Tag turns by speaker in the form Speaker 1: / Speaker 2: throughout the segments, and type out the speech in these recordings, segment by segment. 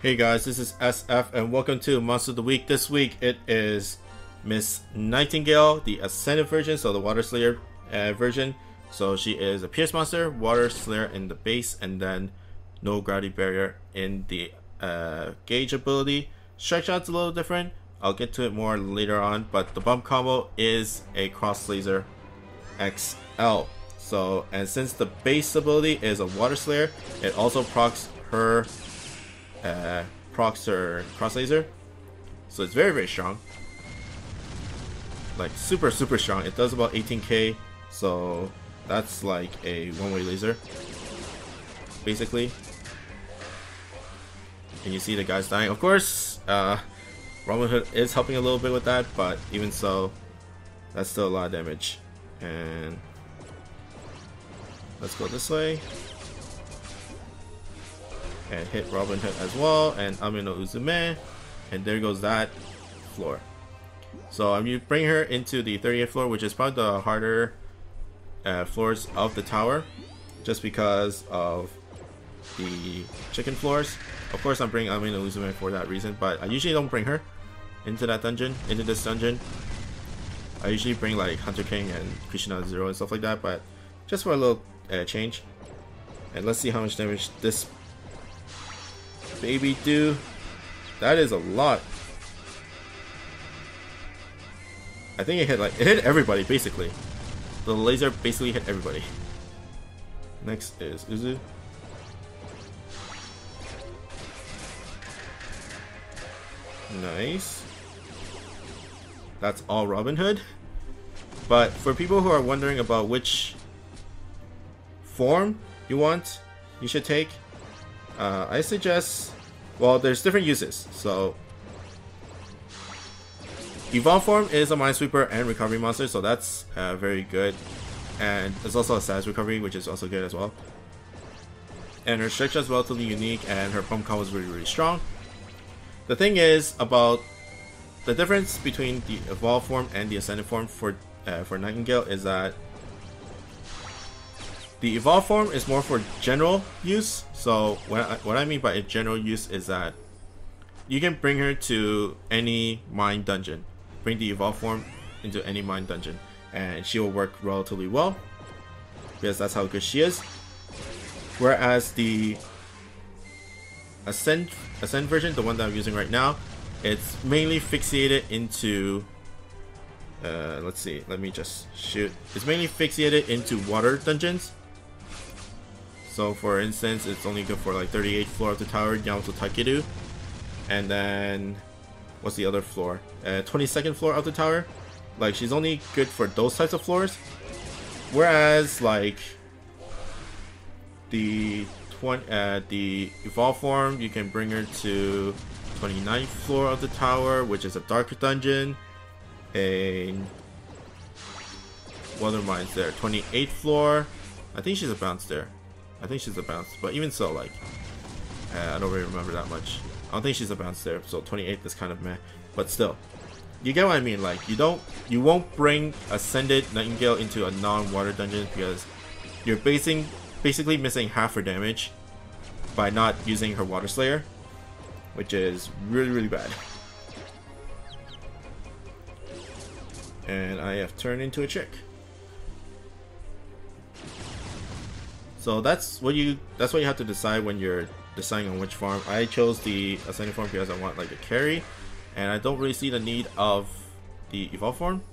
Speaker 1: Hey guys, this is SF and welcome to Monster of the Week. This week it is Miss Nightingale, the Ascended version, so the Water Slayer version. So she is a Pierce monster, Water Slayer in the base, and then no gravity barrier in the gauge ability. Strike shot's a little different. I'll get to it more later on, but the bump combo is a cross laser XL. So, and since the base ability is a Water Slayer, it also procs her cross laser, so it's very strong, like super strong. It does about 18k, so that's like a one-way laser basically. And you see the guys dying. Of course Robin Hood is helping a little bit with that, but even so, that's still a lot of damage. And let's go this way and hit Robin Hood as well, and Ame no Uzume, and there goes that floor. So you bring her into the 38th floor, which is probably the harder floors of the tower, just because of the chicken floors. Of course, I'm bringing Ame no Uzume for that reason, but I usually don't bring her into that dungeon, into this dungeon. I usually bring like Hunter King and Krishna Zero and stuff like that, but just for a little change. And let's see how much damage this baby do. That is a lot. I think it hit everybody basically. The laser basically hit everybody. Next is Uzu. Nice. That's all Robin Hood. But for people who are wondering about which form you should take, I suggest, well, there's different uses. So Evolve form is a Minesweeper and recovery monster, so that's very good. And there's also a status recovery, which is also good as well. And her strike shot is relatively unique, and her pump combo is really strong. The thing is about the difference between the Evolve form and the Ascended form for Nightingale is that the Evolve form is more for general use. So what I mean by general use is that you can bring her to any mine dungeon. Bring the Evolve form into any mine dungeon, and she will work relatively well because that's how good she is. Whereas the Ascend version, the one that I'm using right now, it's mainly fixated into let's see, let me just shoot. It's mainly fixated into water dungeons. So for instance, it's only good for like 38th floor of the tower, Yamato Takeru. And then what's the other floor? 22nd floor of the tower. Like, she's only good for those types of floors. Whereas like the Evolve form, you can bring her to 29th floor of the tower, which is a darker dungeon. And what other mines there? 28th floor. I think she's a bounce there. But even so, like, I don't really remember that much. I don't think she's a bounce there, so 28th is kind of meh. But still, you get what I mean. Like, you won't bring Ascended Nightingale into a non-water dungeon because you're basically missing half her damage by not using her Water Slayer, which is really bad. And I have turned into a chick. So that's what you have to decide when you're deciding on which farm. I chose the Ascended form because I want like a carry, and I don't really see the need of the Evolve form.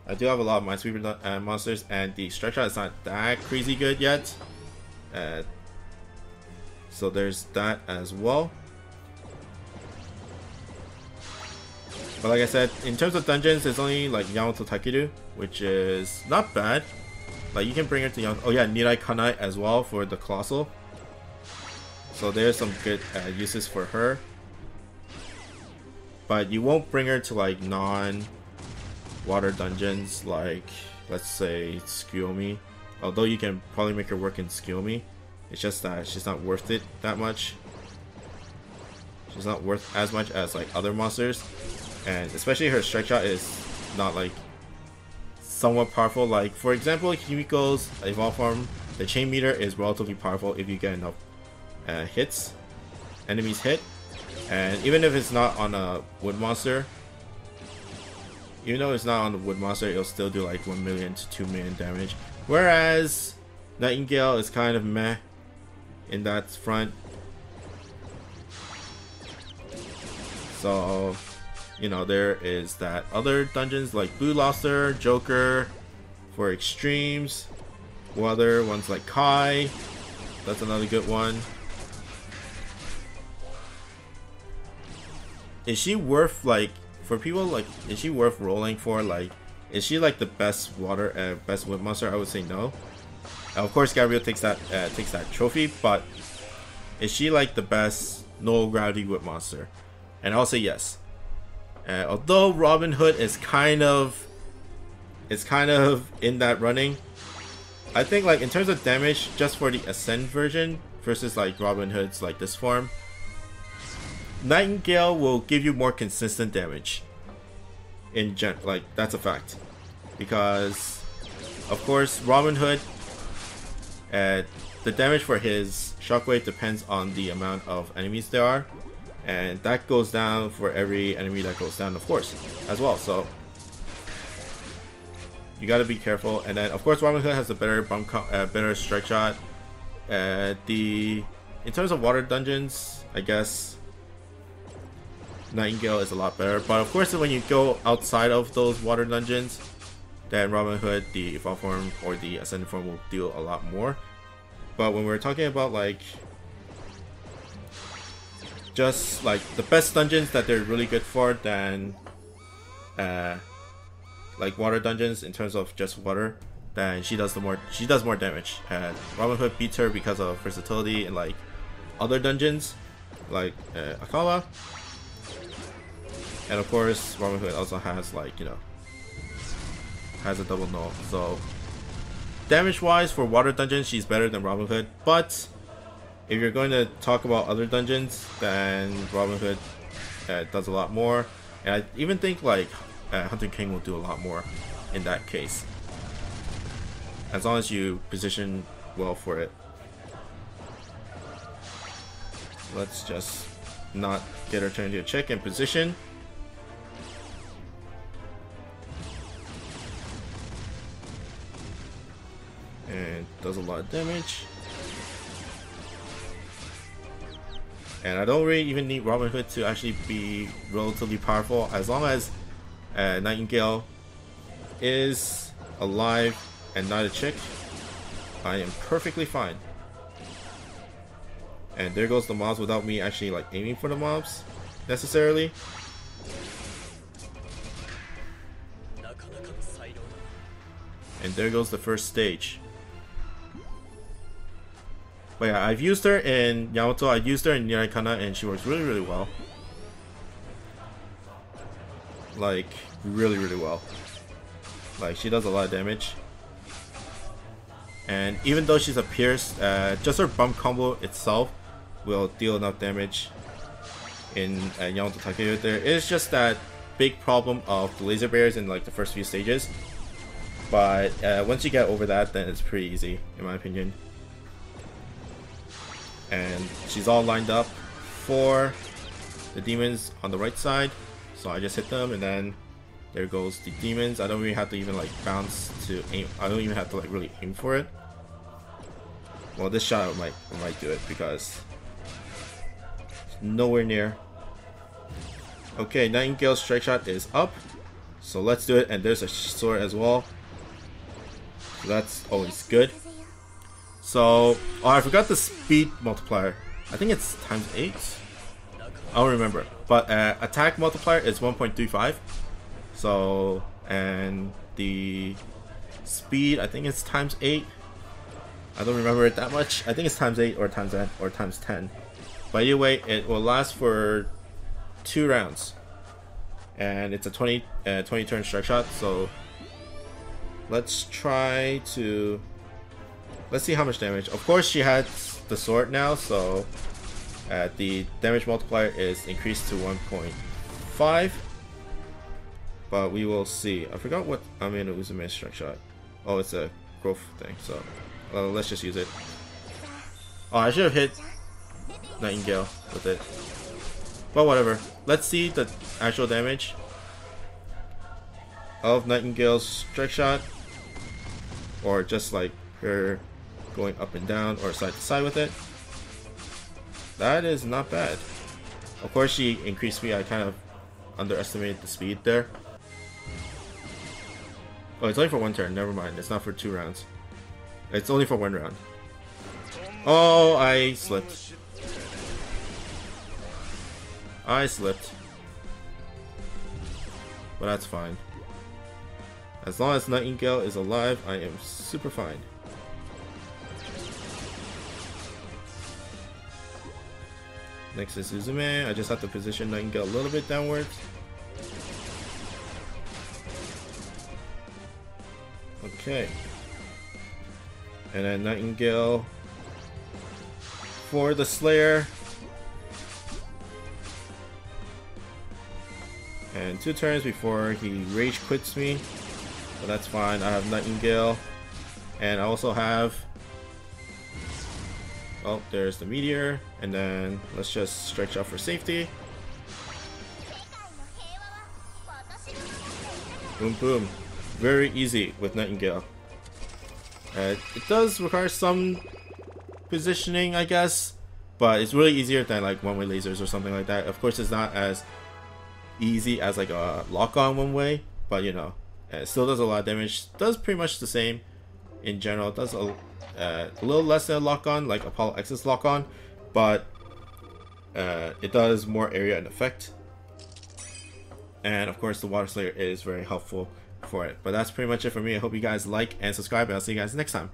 Speaker 1: I do have a lot of Minesweeper monsters, and the strike shot is not that crazy good yet. So there's that as well. But like I said, in terms of dungeons, it's only like Yamato Takeru, which is not bad. Like, you can bring her to Yamato. Oh yeah, Nirai Kanai as well for the Colossal. So there's some good uses for her. But you won't bring her to like non-water dungeons, like let's say Tsukuyomi. Although you can probably make her work in Tsukuyomi. It's just that she's not worth it that much. She's not worth as much as like other monsters. And especially her strike shot is not like somewhat powerful. Like, for example, Himiko's Evolve form, the chain meter is relatively powerful if you get enough hits. enemies hit, and even if it's not on a wood monster, even though it's not on the wood monster, it'll still do like 1 million to 2 million damage. Whereas Nightingale is kind of meh in that front. So, you know, there is that other dungeons like Blue Lobster, Joker for extremes, other ones like Kai. That's another good one. Is she worth, like, for people, like, is she worth rolling for? Like, is she like the best best wood monster? I would say no. Of course, Gabrielle takes that trophy, but is she like the best no gravity wood monster? And I'll say yes. Although Robin Hood is kind of in that running, I think like in terms of damage, just for the Ascend version versus like Robin Hood's like this form, Nightingale will give you more consistent damage. Like that's a fact, because of course Robin Hood, the damage for his shockwave depends on the amount of enemies there are, and that goes down for every enemy that goes down, of course, as well. So you got to be careful. And then of course Robin Hood has a better better strike shot. In terms of water dungeons, I guess Nightingale is a lot better, but of course when you go outside of those water dungeons, then Robin Hood, the evolved form or the ascended form, will deal a lot more. But when we're talking about like just like the best dungeons that they're really good for, then like water dungeons in terms of just water, then she does more damage. And Robin Hood beats her because of versatility in like other dungeons like Akala. And of course, Robin Hood also has, like, you know, has a double null. So, damage-wise, for water dungeons, she's better than Robin Hood. But, if you're going to talk about other dungeons, then Robin Hood does a lot more. And I even think, like, Hunter King will do a lot more in that case. As long as you position well for it. Let's just not get her turned into a chick and position. And does a lot of damage. And I don't really even need Robin Hood to actually be relatively powerful. As long as Nightingale is alive and not a chick, I am perfectly fine. And there goes the mobs without me actually like aiming for the mobs necessarily. And there goes the first stage. But yeah, I've used her in Yamato, I've used her in Niraikana, and she works really, really well. Like, really, really well. Like, she does a lot of damage. And even though she's a pierce, just her bump combo itself will deal enough damage in Yamato Takeru. There is just that big problem of the laser barriers in like the first few stages. But once you get over that, then it's pretty easy, in my opinion. And she's all lined up for the demons on the right side, so I just hit them, and then there goes the demons. I don't really have to even like bounce to aim. I don't even have to like really aim for it. Well, this shot I might do it because it's nowhere near. Okay, Nightingale's strike shot is up, so let's do it. And there's a sword as well, so that's always good. So, oh, I forgot the speed multiplier. I think it's ×8. I don't remember. But attack multiplier is 1.35. So, and the speed, I think it's ×8. I don't remember it that much. I think it's ×8 or ×10. But either way, it will last for 2 rounds. And it's a 20 turn strike shot. So, let's try to... Let's see how much damage. Of course, she has the sword now, so the damage multiplier is increased to 1.5. But we will see. I forgot what Amino Uzume's strike shot. Oh, it's a growth thing, so let's just use it. Oh, I should have hit. Nightingale with it. But whatever. Let's see the actual damage of Nightingale's strike shot. Or just like her going up and down or side to side with it. That is not bad. Of course she increased speed. I kind of underestimated the speed there. Oh, it's only for one turn. Never mind. It's not for 2 rounds. It's only for 1 round. Oh, I slipped. I slipped. But that's fine. As long as Nightingale is alive, I am super fine. Next is Suzume. I just have to position Nightingale a little bit downwards. Okay. And then Nightingale for the Slayer. And 2 turns before he rage quits me. But that's fine. I have Nightingale. And I also have... Oh, there's the meteor. And then let's just stretch out for safety. Boom boom. Very easy with Nightingale. It does require some positioning, I guess. But it's really easier than like one-way lasers or something like that. Of course it's not as easy as like a lock-on one-way. But you know. It still does a lot of damage. Does pretty much the same in general. It does a little less than lock-on, like Apollo X's lock-on, but it does more area and effect. And of course, the Water Slayer is very helpful for it. But that's pretty much it for me. I hope you guys like and subscribe, and I'll see you guys next time.